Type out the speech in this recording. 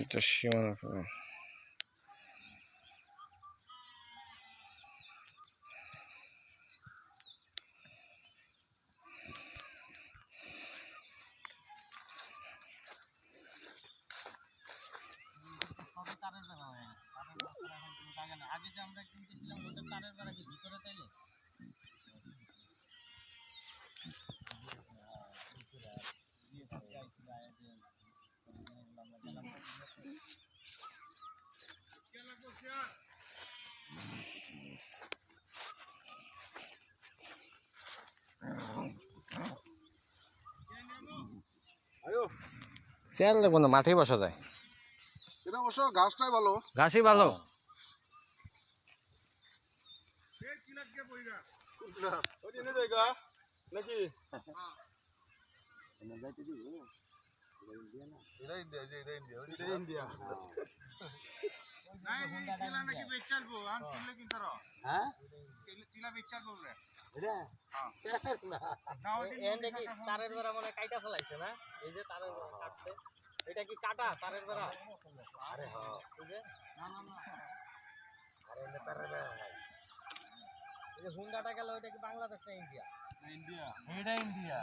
এটা সীমানা। আগে যে আমরা কিনতেছিলাম ওটা তারের বেড়া কি ভিতরে তাইলে চেয়ার লাগবো না, মাঠেই বসা যায়। এটা অবশ্য ঘাসটাই ভালো। ঘাসই ভালো। নাকি তারের বেড়া মনে কাইটা ফেলাইছে না এই যে তারের বেড়া কাটছে এটা কি কাটা তারের বেড়া আরে হ্যাঁ এই যে না না না আরে এটা তারের বেড়া নাই এই যে হুন্ডাটা গেল ওটা কি বাংলাদেশ না ইন্ডিয়া? ইন্ডিয়া। এটা ইন্ডিয়া।